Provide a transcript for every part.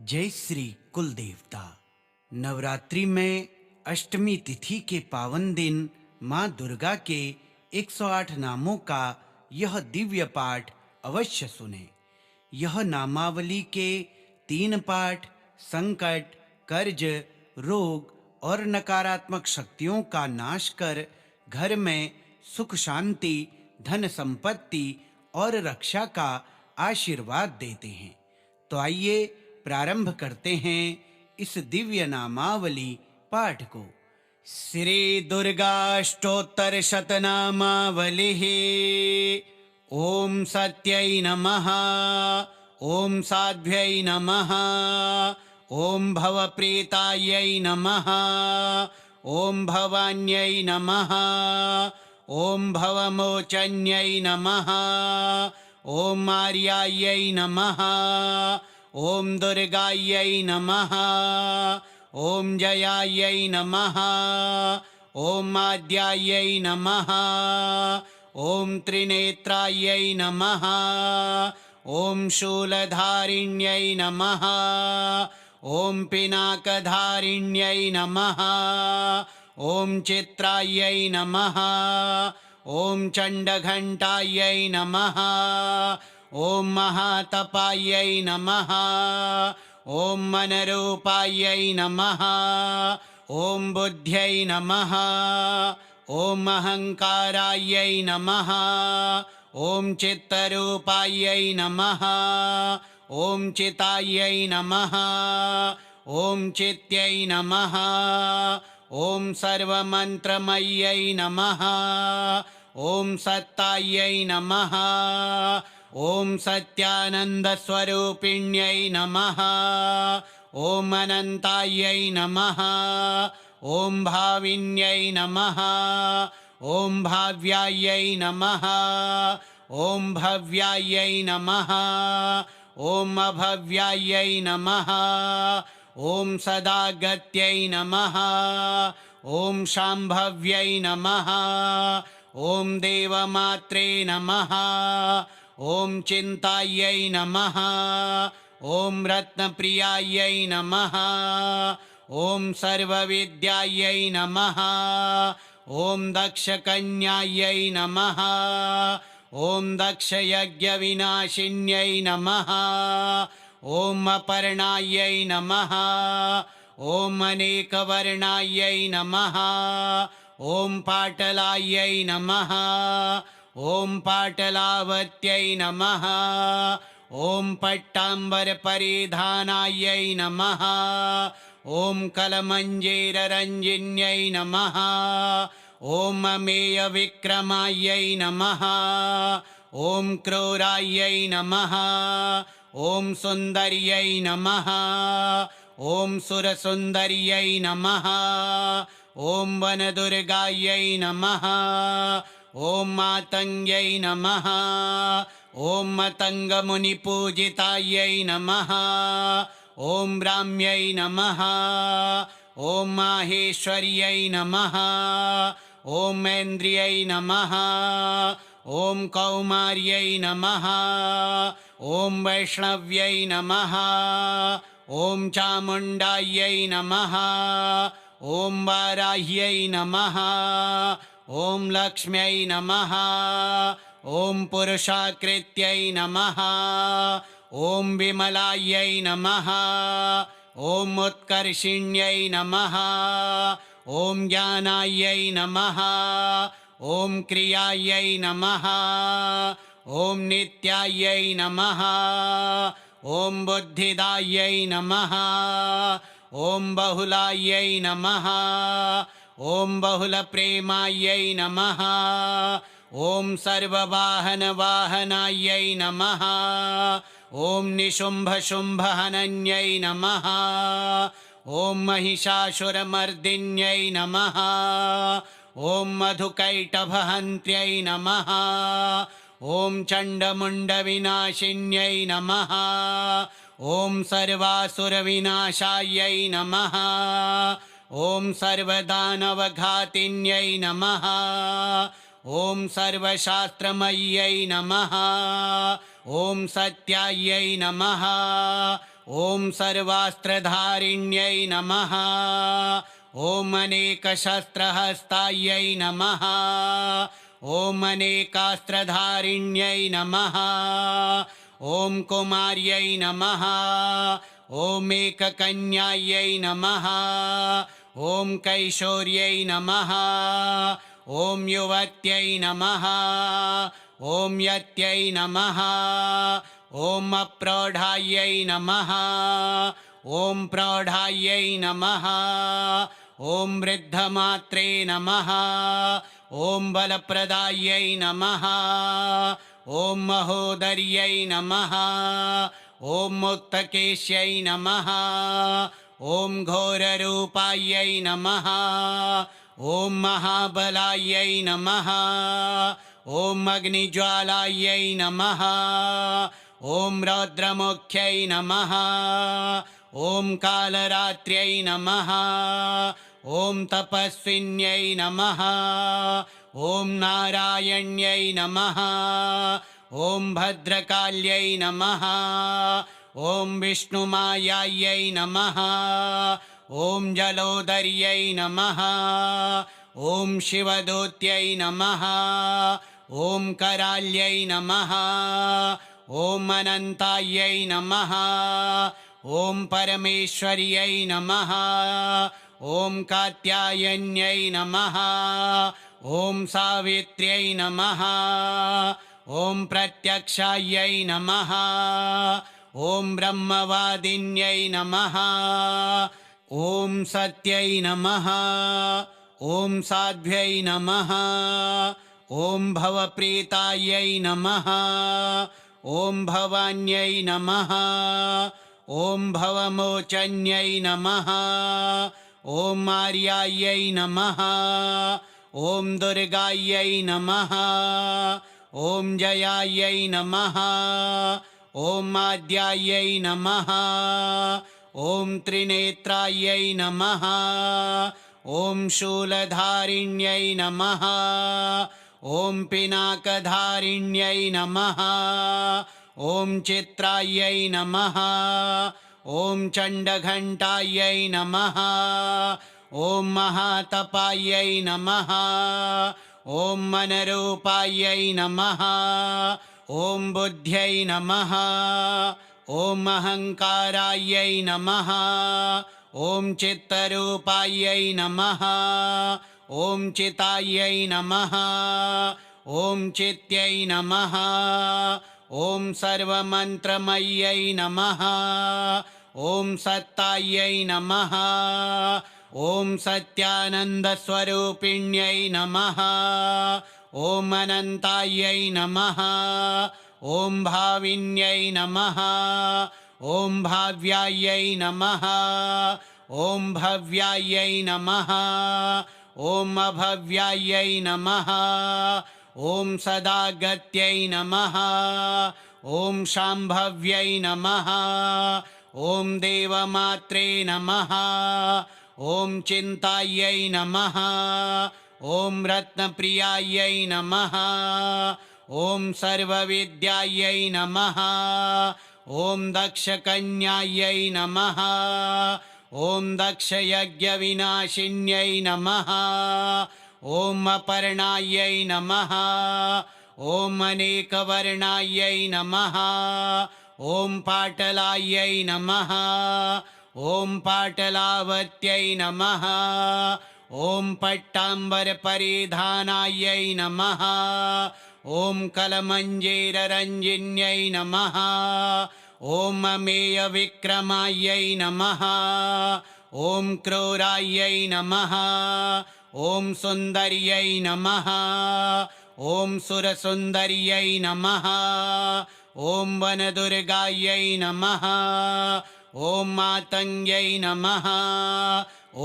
जय श्री कुल देवता। नवरात्रि में अष्टमी तिथि के पावन दिन माँ दुर्गा के 108 नामों का यह दिव्य पाठ अवश्य सुने। यह नामावली के 3 पाठ संकट, कर्ज, रोग और नकारात्मक शक्तियों का नाश कर घर में सुख शांति, धन संपत्ति और रक्षा का आशीर्वाद देते हैं। तो आइए प्रारंभ करते हैं इस दिव्य नामावली पाठ को। श्री दुर्गाष्टोत्तर शतनामावलिः। ओम सत्यै नमः, ओम साध्व्यै नमः, ओम भवप्रीतायै नमः, ओम भवान्यै नमः, ओम भवमोचन्यै नमः, ओम आर्यायै नमः, ओम दुर्गायै नमः, ओम जयायै नमः, ओम आद्यायै नमः, ओम त्रिनेत्रायै नमः, ओम शूलधारिण्यै नमः, ओम पिनाकधारिण्यै नमः, ओम चित्रायै नमः, ओम चण्डघण्टायै नमः, ओम महातपायै नमः, ओम मनरूपायै नमः, ओम बुद्ध्यै नमः, ओम अहंकारायै नमः, ओम चित्तरूपायै नमः, ओम चितायै नमः, ओम चित्यै नमः, ओम सर्वमन्त्रमय्यै नमः, ओम सत्तायै नमः, ओम सत्यानन्दस्वरूपिण्यै नमः, ओम अनन्तायै नमः, ओम भाविन्यै नमः, ओम भाव्यायै नमः, ओम भव्यायै नमः, ओम अभव्यायै नमः, ओम सदागत्यै नमः, ओम शाम्भव्यै नमः, ओम देवमात्रे नमः, ओम चिन्तायै नमः, ओम रत्नप्रियायै नमः, ओम सर्वविद्यायै नमः, ओम दक्षकन्यायै नमः, ओम दक्षयज्ञविनाशिन्यै नमः, ओम अपर्णायै नमः, ओम अनेकवर्णायै नमः, ओम पाटलायै नमः, ओम पाटलावत्यै नमः, ओम पट्टाम्बरपरिधानायै नमः, ओम कलमञ्जीररञ्जिन्यै नमः, ओम अमेयविक्रमायै नमः, ओम क्रूरायै नमः, ओम सुन्दर्यै नमः, ओम सुरसुन्दर्यै नमः, ओम वनदुर्गायै नमः, ओम मातंग्यै नमः, ओम मतंगमुनिपूजितायै नमः, ओम ब्राह्म्यै नमः, ओम माहेश्वर्यै नमः, ओम ऐन्द्रियै नमः, ओम कौमार्यै नमः, ओम वैष्णव्यै नमः, ओम चामुण्डायै नमः, ओम वाराह्यै नमः, ओम लक्ष्म्यै नमः, ओम पुरुषाकृत्यै नमः, ओम विमलायै नमः, ओम उत्कर्षिण्यै नमः, ओम ज्ञानायै नमः, ओम क्रियायै नमः, ओम नित्यायै नमः, ओम बुद्धिदायै नमः, ओम बहुलायै नमः, ओम बहुलप्रेमायै नमः, ओम सर्ववाहनवाहनायै नमः, ओम निशुम्भशुम्भहनन्यै नमः, ओम महिषासुरमर्दिन्यै नमः, ओम मधुकैटभहन्त्यै नमः, ओम चण्डमुण्डविनाशिन्यै नमः, ओम सर्वासुरविनाशायै नमः, ओम सर्वदानवघातिन्यै नमः, ओम सर्वशास्त्रमय्यै नमः, ओम सत्यायै नमः, ॐ सर्वास्त्रधारिण्यै नमः ॐ अनेकशस्त्रहस्तायै नमः ॐ अनेकास्त्रधारिण्यै नमः ॐ कुमार्यै नमः ॐ एककन्यायै नमः ॐ कैशोर्यै नमः ॐ युवत्यै नमः ॐ यत्यै नमः ॐ अप्रौढायै नमः ॐ प्रौढायै नमः ॐ वृद्धमात्रे नमः ॐ बलप्रदायै नमः ॐ महोदर्यै नमः ॐ मुक्तकेश्यै नमः ॐ घोररूपायै नमः ॐ महाबलायै नमः ॐ अग्निज्वालायै नमः ॐ रौद्रमुख्यै नमः ॐ कालरात्र्यै नमः ॐ तपस्विन्यै नमः ॐ नारायण्यै नमः ॐ भद्रकाल्यै नमः ॐ विष्णुमायायै नमः ॐ जलोदर्यै नमः ॐ शिवदूत्यै नमः ॐ कराल्यै नमः ॐ अनन्तायै नमः ॐ परमेश्वर्यै नमः ॐ कात्यायन्यै नमः ॐ सावित्र्यै नमः ॐ प्रत्यक्षायै नमः ॐ ब्रह्मवादिन्यै नमः ॐ सत्यै नमः ॐ साध्व्यै नमः ॐ भवप्रीतायै नमः ॐ भवान्यै नमः ॐ भवमोचन्यै नमः ॐ आर्यायै नमः ॐ दुर्गायै नमः ॐ जयायै नमः ॐ आद्यायै नमः ॐ त्रिनेत्रायै नमः ॐ शूलधारिण्यै नमः ॐ पिनाकधारिण्यै नमः ॐ चित्रायै नमः ॐ चण्डघण्टायै नमः ॐ महातपायै नमः ॐ मनरूपायै नमः ॐ बुद्ध्यै नमः ॐ अहङ्कारायै नमः ॐ चित्तरूपायै नमः ॐ चितायै नमः ॐ चित्यै नमः ॐ सर्वमन्त्रमय्यै नमः ॐ सत्तायै नमः ॐ सत्यानन्दस्वरूपिण्यै नमः ॐ अनन्तायै नमः ॐ भाविन्यै नमः ॐ भाव्यायै नमः ॐ भव्यायै नमः ॐ अभव्यायै नमः ॐ सदागत्यै नमः ॐ शाम्भव्यै नमः ॐ देवमात्रे नमः ॐ चिन्तायै नमः ॐ रत्नप्रियायै नमः ॐ सर्वविद्यायै नमः ॐ दक्षकन्यायै नमः ॐ दक्षयज्ञविनाशिन्यै नमः ॐ अपर्णायै नमः ॐ अनेकवर्णायै नमः ॐ पाटलायै नमः ॐ पाटलावत्यै नमः ॐ पट्टाम्बरपरिधानायै नमः ॐ कलमञ्जीररञ्जिन्यै नमः ॐ अमेयविक्रमायै नमः ॐ क्रूरायै नमः ॐ सुन्दर्यै नमः ॐ सुरसुन्दर्यै नमः ॐ वनदुर्गायै नमः ॐ मातङ्ग्यै नमः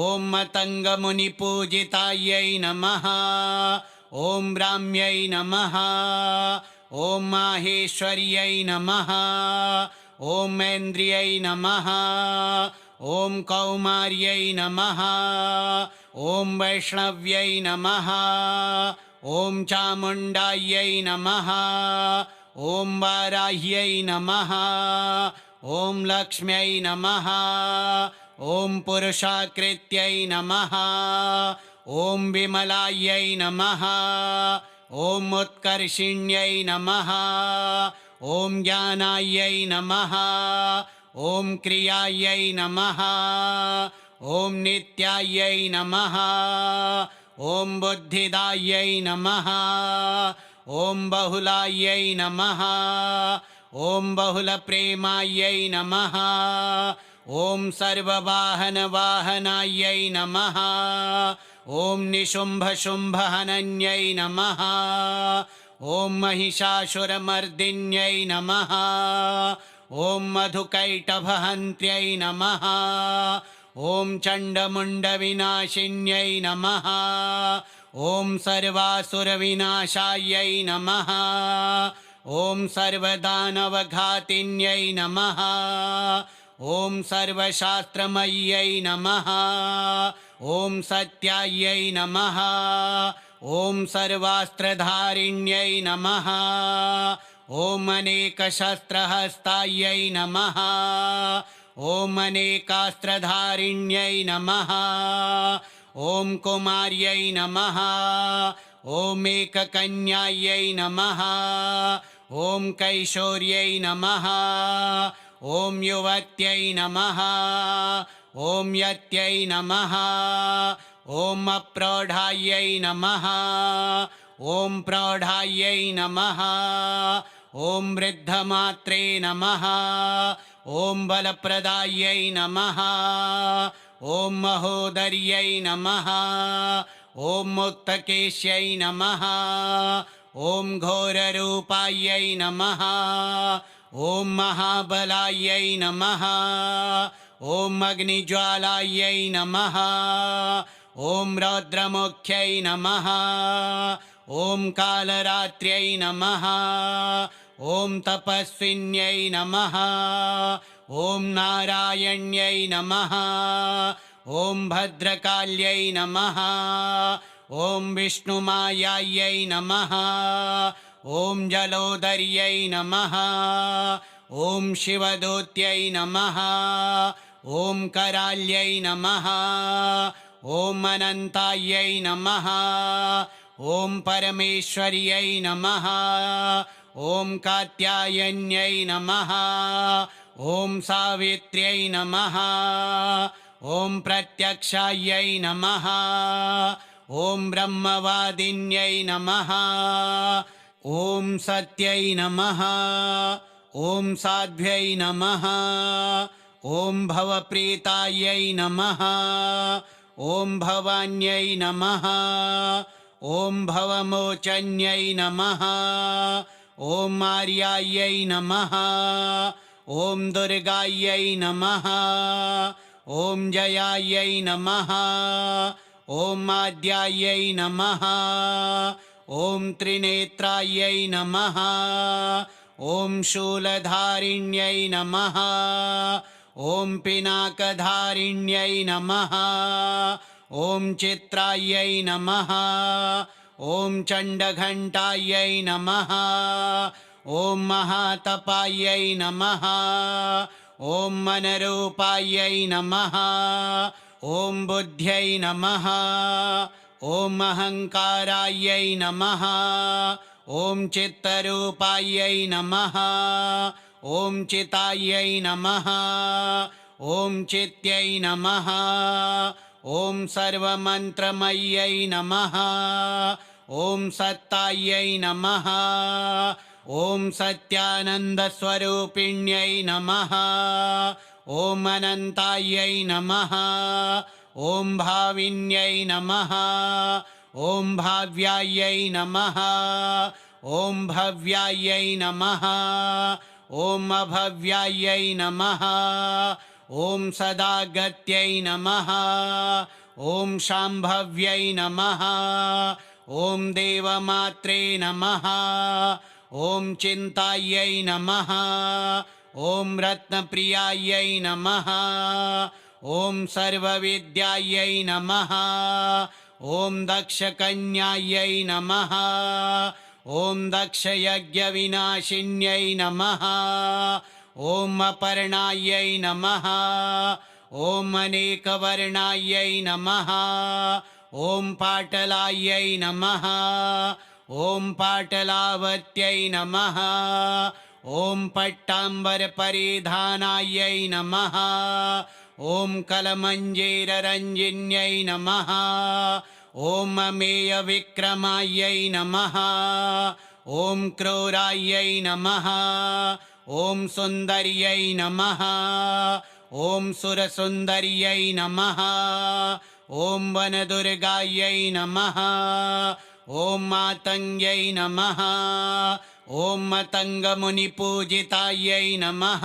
ॐ मतङ्गमुनिपूजितायै नमः ॐ ब्राह्म्यै नमः ॐ माहेश्वर्यै नमः ॐ ऐन्द्रियै नमः ॐ कौमार्यै नमः ॐ वैष्णव्यै नमः ॐ चामुण्डायै नमः ॐ वाराह्यै नमः ॐ लक्ष्म्यै नमः ॐ पुरुषाकृत्यै नमः ॐ विमलायै नमः ॐ उत्कर्षिण्यै नमः ॐ ज्ञानायै नमः ॐ क्रियायै नमः ॐ नित्यायै नमः ॐ बुद्धिदायै नमः ॐ बहुलायै नमः ॐ बहुलप्रेमायै नमः ॐ सर्ववाहनवाहनायै नमः ॐ निशुम्भशुम्भहनन्यै नमः ॐ महिषासुरमर्दिन्यै नमः ॐ मधुकैटभहन्त्यै नमः ॐ चण्डमुण्डविनाशिन्यै नमः ॐ सर्वासुरविनाशायै नमः ॐ सर्वदानवघातिन्यै नमः ॐ सर्वशास्त्रमय्यै नमः ॐ सत्यायै नमः ॐ सर्वास्त्रधारिण्यै नमः ॐ अनेकशस्त्रहस्तायै नमः ॐ अनेकास्त्रधारिण्यै नमः ॐ कुमार्यै नमः ॐ एककन्यायै नमः ॐ कैशोर्यै नमः ॐ युवत्यै नमः ॐ यत्यै नमः ॐ अप्रौढायै नमः ॐ प्रौढायै नमः ॐ वृद्धमात्रे नमः ॐ बलप्रदायै नमः ॐ महोदर्यै नमः ॐ मुक्तकेश्यै नमः ॐ घोररूपायै नमः ॐ महाबलायै नमः ॐ अग्निज्वालायै नमः ॐ रौद्रमुख्यै नमः ॐ कालरात्र्यै नमः ॐ तपस्विन्यै नमः ॐ नारायण्यै नमः ॐ भद्रकाल्यै नमः ॐ विष्णुमायायै नमः ॐ जलोदर्यै नमः ॐ शिवदूत्यै नमः ॐ कराल्यै नमः ॐ अनन्तायै नमः ॐ परमेश्वर्यै नमः ॐ कात्यायन्यै नमः ॐ सावित्र्यै नमः ॐ प्रत्यक्षायै नमः ॐ ब्रह्मवादिन्यै नमः ॐ सत्यै नमः ॐ साध्व्यै नमः ॐ भवप्रीतायै नमः ॐ भवान्यै नमः ॐ भवमोचन्यै नमः ॐ आर्यायै नमः ॐ दुर्गायै नमः ॐ जयायै नमः ॐ आद्यायै नमः ॐ त्रिनेत्रायै नमः ॐ शूलधारिण्यै नमः ॐ पिनाकधारिण्यै नमः ॐ चित्रायै नमः ॐ चण्डघण्टायै नमः ॐ महातपायै नमः ॐ मनरूपायै नमः ॐ बुद्ध्यै नमः ॐ अहङ्कारायै नमः ॐ चित्तरूपायै नमः ॐ चितायै नमः ॐ चित्यै नमः ॐ सर्वमन्त्रमय्यै नमः ॐ सत्तायै नमः ॐ सत्यानन्दस्वरूपिण्यै नमः ॐ अनन्तायै नमः ॐ भाविन्यै नमः ॐ भाव्यायै नमः ॐ भव्यायै नमः ॐ अभव्यायै नमः ॐ सदागत्यै नमः ॐ शाम्भव्यै नमः ॐ देवमात्रे नमः ॐ चिन्तायै नमः ॐ रत्नप्रियायै नमः ॐ सर्वविद्यायै नमः ॐ दक्षकन्यायै नमः ॐ दक्षयज्ञविनाशिन्यै नमः ॐ अपर्णायै नमः ॐ अनेकवर्णायै नमः ॐ पाटलायै नमः ॐ पाटलावत्यै नमः ॐ पट्टाम्बरपरिधानायै नमः ॐ कलमञ्जीररञ्जिन्यै नमः ॐ अमेयविक्रमायै नमः ॐ क्रूरायै नमः ॐ सुन्दर्यै नमः ॐ सुरसुन्दर्यै नमः ॐ वनदुर्गायै नमः ॐ मातङ्ग्यै नमः ॐ मतङ्गमुनिपूजितायै नमः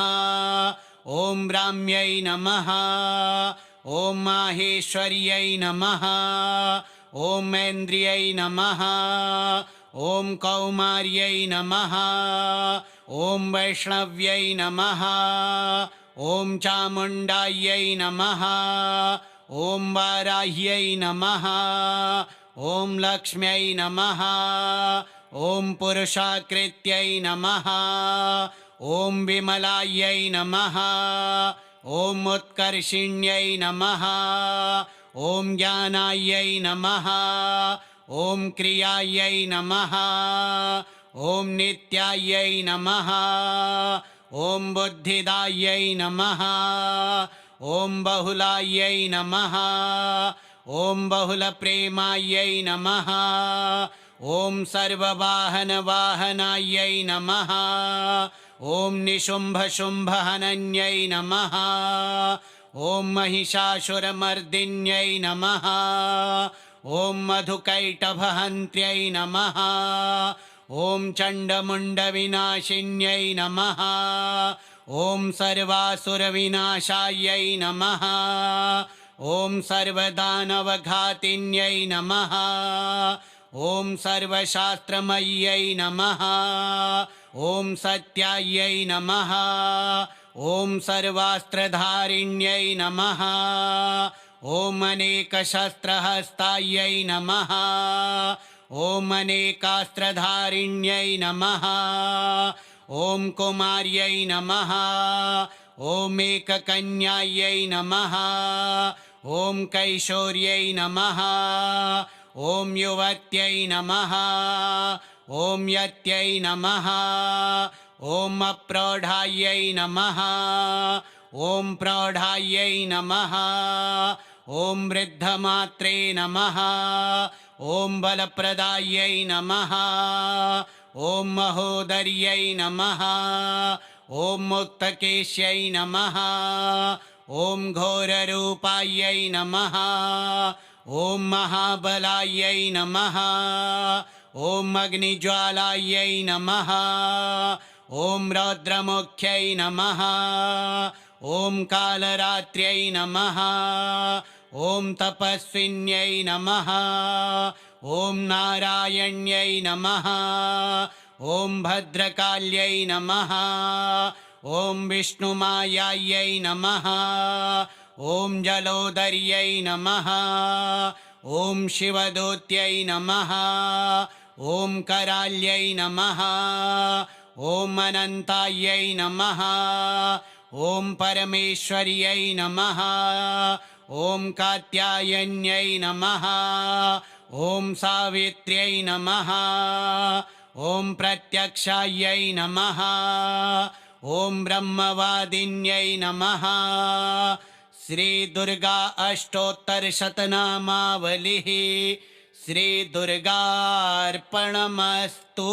ॐ ब्राह्म्यै नमः ॐ माहेश्वर्यै नमः ॐ ऐन्द्रियै नमः ॐ कौमार्यै नमः ॐ वैष्णव्यै नमः ॐ चामुण्डायै नमः ॐ वाराह्यै नमः ॐ लक्ष्म्यै नमः ॐ पुरुषाकृत्यै नमः ॐ विमलायै नमः ॐ उत्कर्षिण्यै नमः ॐ ज्ञानायै नमः ॐ क्रियायै नमः ॐ नित्यायै नमः ॐ बुद्धिदायै नमः ॐ बहुलायै नमः ॐ बहुलप्रेमायै नमः ॐ सर्ववाहनवाहनायै नमः ॐ निशुम्भशुम्भहनन्यै नमः ॐ महिषासुरमर्दिन्यै नमः ॐ मधुकैटभहन्त्यै नमः ॐ चण्डमुण्डविनाशिन्यै नमः ॐ सर्वासुरविनाशायै नमः ॐ सर्वदानवघातिन्यै नमः ॐ सर्वशास्त्रमय्यै नमः ॐ सत्यायै नमः ॐ सर्वास्त्रधारिण्यै नमः ॐ अनेकशस्त्रहस्तायै नमः ॐ अनेकास्त्रधारिण्यै नमः ॐ कुमार्यै नमः ॐ एककन्यायै नमः ॐ कैशोर्यै नमः ॐ युवत्यै नमः ॐ यत्यै नमः ॐ अप्रौढायै नमः ॐ प्रौढायै नमः ॐ वृद्धमात्रे नमः ॐ बलप्रदायै नमः ॐ महोदर्यै नमः ॐ मुक्तकेश्यै नमः ॐ घोररूपायै नमः ॐ महाबलायै नमः ॐ अग्निज्वालायै नमः ॐ रौद्रमुख्यै नमः ॐ कालरात्र्यै नमः ॐ तपस्विन्यै नमः ॐ नारायण्यै नमः ॐ भद्रकाल्यै नमः ॐ विष्णुमायायै नमः ॐ जलोदर्यै नमः ॐ शिवदूत्यै नमः ॐ कराल्यै नमः ॐ अनन्तायै नमः ॐ परमेश्वर्यै नमः ॐ कात्यायन्यै नमः ॐ सावित्र्यै नमः ॐ प्रत्यक्षायै नमः ॐ ब्रह्मवादिन्यै नमः श्रीदुर्गा अष्टोत्तरशतनामावलिः श्रीदुर्गार्पणमस्तु।